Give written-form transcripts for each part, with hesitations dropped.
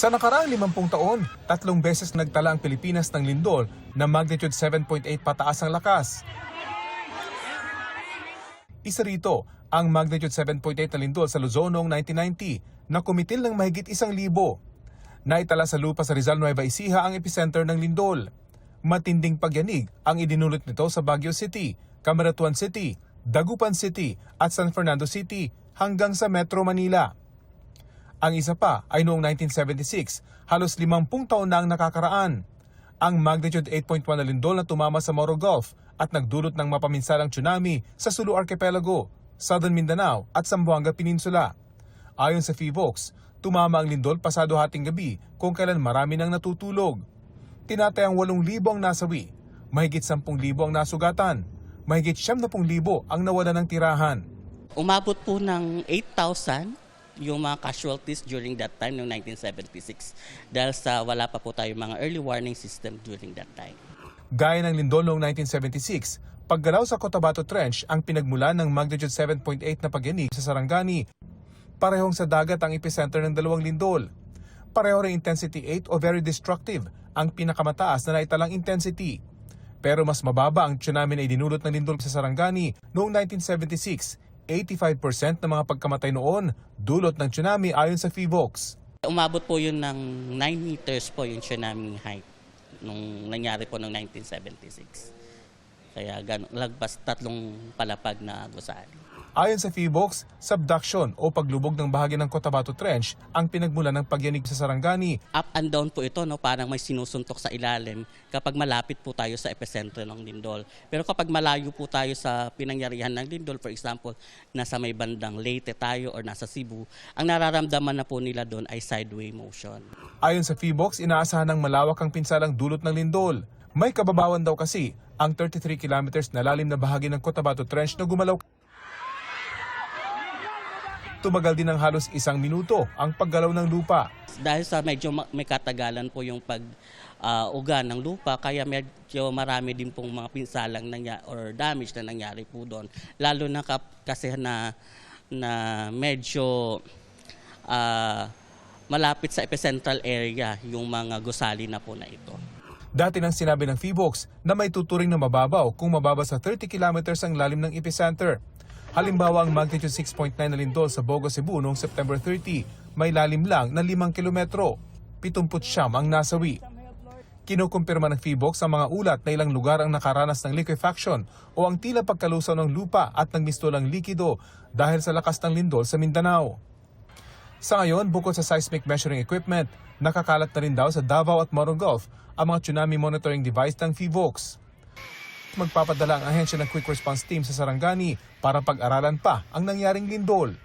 Sa nakaraang 50 taon, 3 beses nagtala ang Pilipinas ng lindol na magnitude 7.8 pataas ang lakas. Isa rito ang magnitude 7.8 na lindol sa Luzon noong 1990 na kumitil ng mahigit 1,000. Naitala sa lupa sa Rizal, Nueva Ecija ang epicenter ng lindol. Matinding pagyanig ang idinulot nito sa Baguio City, Camaratuan City, Dagupan City at San Fernando City hanggang sa Metro Manila. Ang isa pa ay noong 1976, halos 50 taon na ang nakakaraan. Ang magnitude 8.1 na lindol na tumama sa Moro Gulf at nagdulot ng mapaminsalang tsunami sa Sulu Archipelago, Southern Mindanao at Zamboanga Peninsula. Ayon sa PHIVOLCS, tumama ang lindol pasado hating gabi kung kailan marami nang natutulog. Tinatayang 8,000 ang nasawi, mahigit 10,000 ang nasugatan, mahigit 70,000 ang nawala ng tirahan. Umabot po ng 8,000 yung mga casualties during that time, noong 1976, dahil sa wala pa po tayo mga early warning system during that time. Gaya ng lindol noong 1976, paggalaw sa Cotabato Trench ang pinagmulan ng magnitude 7.8 na pagyanig sa Sarangani. Parehong sa dagat ang epicenter ng dalawang lindol. Pareho rin intensity 8 o very destructive, ang pinakamataas na naitalang intensity. Pero mas mababa ang tsunami na idinulot ng lindol sa Sarangani noong 1976. 85% ng mga pagkamatay noon dulot ng tsunami ayon sa PHIVOLCS. Umabot po yun ng 9 meters po yung tsunami height nung nangyari po noong 1976. Kaya lagpas 3 palapag na gusali. Ayon sa PHIVOLCS, subduction o paglubog ng bahagi ng Cotabato Trench ang pinagmulan ng pagyanig sa Sarangani. Up and down po ito, no? Parang may sinusuntok sa ilalim kapag malapit po tayo sa epicenter ng lindol. Pero kapag malayo po tayo sa pinangyarihan ng lindol, for example, nasa may bandang Leyte tayo or nasa Cebu, ang nararamdaman na po nila doon ay sideway motion. Ayon sa PHIVOLCS, inaasahan ng malawak ang pinsalang dulot ng lindol. May kababawan daw kasi ang 33 kilometers na lalim na bahagi ng Cotabato Trench na gumalaw. Tumagal din ng halos 1 minuto ang paggalaw ng lupa. Dahil sa medyo may katagalan po yung pag-uga ng lupa, kaya medyo marami din pong mga pinsalang or damage na nangyari po doon. Lalo na kasi na medyo malapit sa epicentral area yung mga gusali na po na ito. Dati nang sinabi ng PHIVOLCS na may tuturing na mababaw kung mababa sa 30 kilometers ang lalim ng epicenter. Halimbawa ang magnitude 6.9 na lindol sa Bogo, Cebu noong September 30, may lalim lang na 5 kilometro. 79 ang nasawi. Kinukumpirma ng PHIVOLCS ang mga ulat na ilang lugar ang nakaranas ng liquefaction o ang tila pagkalusaw ng lupa at ng mistulang likido dahil sa lakas ng lindol sa Mindanao. Sa ngayon, bukod sa seismic measuring equipment, nakakalat na rin daw sa Davao at Moro Gulf ang mga tsunami monitoring device ng PHIVOLCS. Magpapadala ang ahensya ng Quick Response Team sa Sarangani para pag-aralan pa ang nangyaring lindol.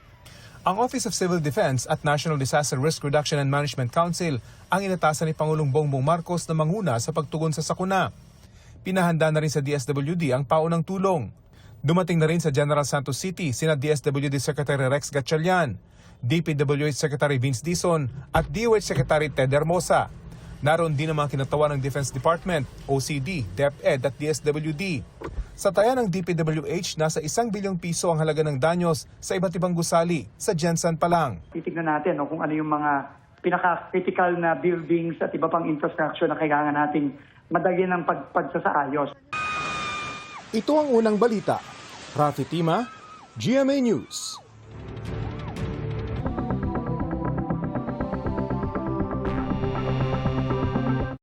Ang Office of Civil Defense at National Disaster Risk Reduction and Management Council ang inatasan ni Pangulong Bongbong Marcos na manguna sa pagtugon sa sakuna. Pinahanda na rin sa DSWD ang paunang tulong. Dumating na rin sa General Santos City sina DSWD Secretary Rex Gatchalian, DPWH Secretary Vince Dizon at DOH Secretary Ted Hermosa. Naroon din ang mga kinatawan ng Defense Department, OCD, DepEd at DSWD. Sa taya ng DPWH, nasa 1 bilyong piso ang halaga ng danyos sa iba't ibang gusali sa Gensan pa lang. Titignan natin kung ano yung mga pinaka-critical na buildings at iba pang infrastructure na kailangan nating madagyan ng pagsasaayos. Ito ang unang balita. Rafi Tima, GMA News.